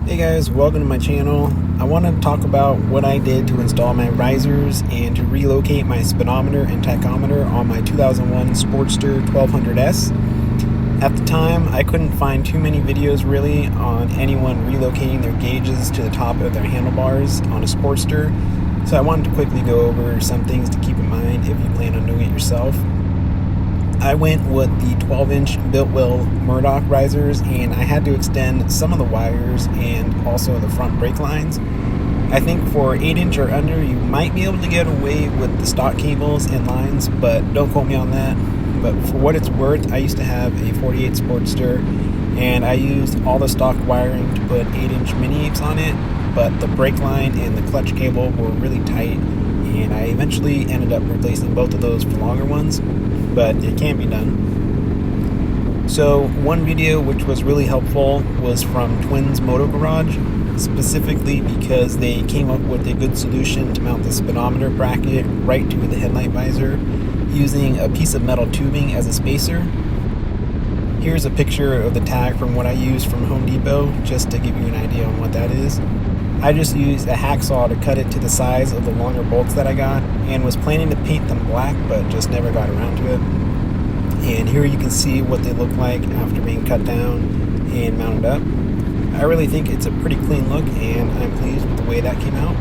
Hey guys, welcome to my channel. I want to talk about what I did to install my risers and to relocate my speedometer and tachometer on my 2001 Sportster 1200S. At the time, I couldn't find too many videos really on anyone relocating their gauges to the top of their handlebars on a Sportster, so I wanted to quickly go over some things to keep in mind if you plan on doing it yourself. I went with the 12-inch Biltwell Murdock risers, and I had to extend some of the wires and also the front brake lines. I think for 8-inch or under, you might be able to get away with the stock cables and lines, but don't quote me on that. But for what it's worth, I used to have a 48 Sportster, and I used all the stock wiring to put 8-inch mini apes on it, but the brake line and the clutch cable were really tight, and I eventually ended up replacing both of those for longer ones, but it can be done. So one video which was really helpful was from Twins Moto Garage, specifically because they came up with a good solution to mount the speedometer bracket right to the headlight visor using a piece of metal tubing as a spacer. Here's a picture of the tag from what I used from Home Depot, just to give you an idea on what that is. I just used a hacksaw to cut it to the size of the longer bolts that I got, and was planning to paint them black, but just never got around to it. And here you can see what they look like after being cut down and mounted up. I really think it's a pretty clean look, and I'm pleased with the way that came out.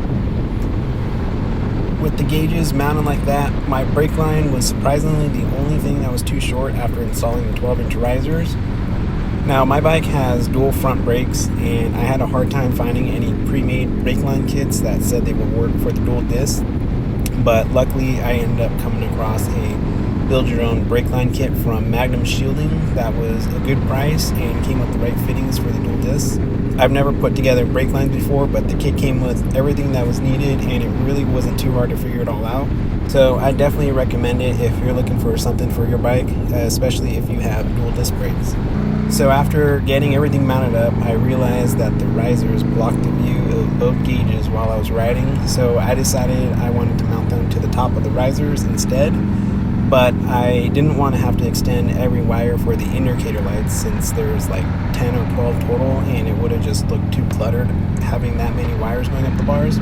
With the gauges mounted like that, my brake line was surprisingly the only thing that was too short after installing the 12-inch risers. Now, my bike has dual front brakes, and I had a hard time finding any pre-made brake line kits that said they would work for the dual disc, but luckily I ended up coming across a build-your-own brake line kit from Magnum Shielding that was a good price and came with the right fittings for the dual discs. I've never put together brake lines before, but the kit came with everything that was needed, and it really wasn't too hard to figure it all out. So I definitely recommend it if you're looking for something for your bike, especially if you have dual disc brakes. So after getting everything mounted up, I realized that the risers blocked the view of both gauges while I was riding, so I decided I wanted to mount them to the top of the risers instead. But I didn't want to have to extend every wire for the indicator lights, since there's like 10 or 12 total, and it would have just looked too cluttered having that many wires going up the bars.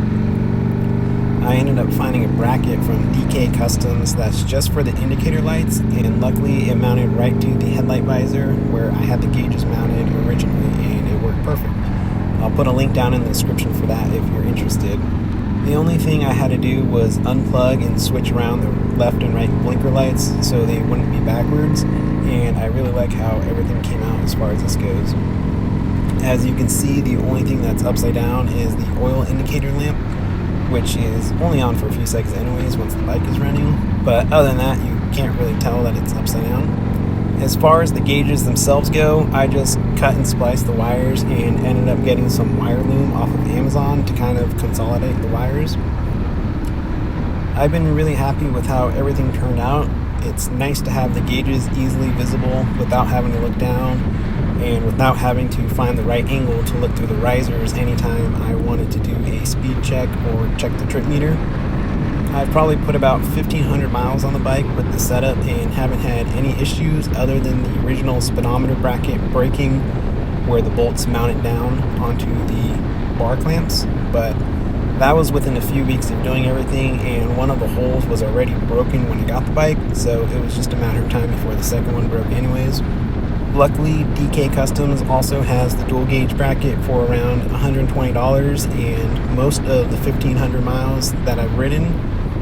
I ended up finding a bracket from DK Customs that's just for the indicator lights, and luckily it mounted right to the headlight visor where I had the gauges mounted originally, and it worked perfect. I'll put a link down in the description for that if you're interested. The only thing I had to do was unplug and switch around the left and right blinker lights so they wouldn't be backwards, and I really like how everything came out as far as this goes. As you can see, the only thing that's upside down is the oil indicator lamp, which is only on for a few seconds anyways once the bike is running, but other than that you can't really tell that it's upside down. As far as the gauges themselves go, I just cut and spliced the wires and ended up getting some wire loom off of Amazon to kind of consolidate the wires. I've been really happy with how everything turned out. It's nice to have the gauges easily visible without having to look down, and without having to find the right angle to look through the risers anytime I wanted to do a speed check or check the trip meter. I've probably put about 1,500 miles on the bike with the setup and haven't had any issues other than the original speedometer bracket breaking where the bolts mounted down onto the bar clamps, but that was within a few weeks of doing everything, and one of the holes was already broken when I got the bike, so it was just a matter of time before the second one broke anyways. Luckily, DK Customs also has the dual gauge bracket for around $120, and most of the 1,500 miles that I've ridden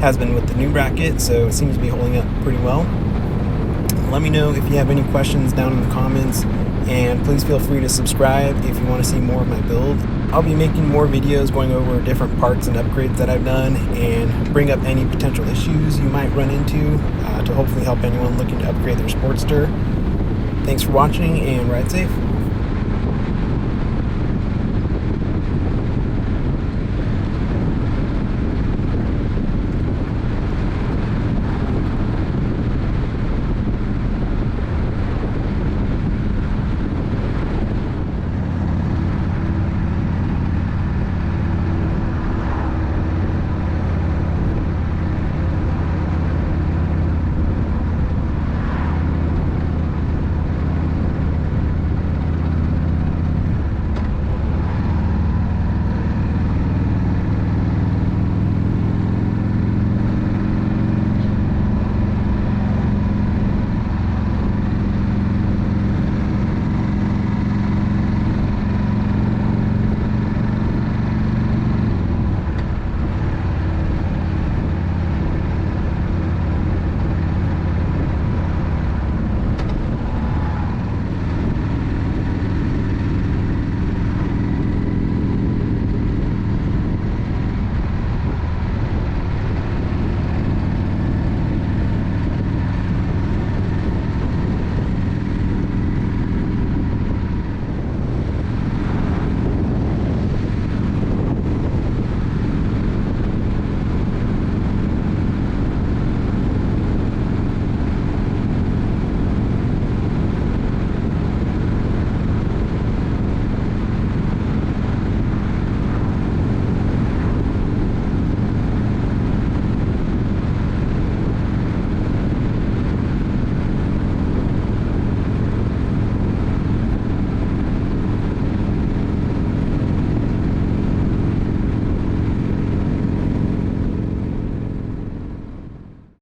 has been with the new bracket, so it seems to be holding up pretty well. Let me know if you have any questions down in the comments, and please feel free to subscribe if you want to see more of my build. I'll be making more videos going over different parts and upgrades that I've done, and bring up any potential issues you might run into to hopefully help anyone looking to upgrade their Sportster. Thanks for watching, and ride safe.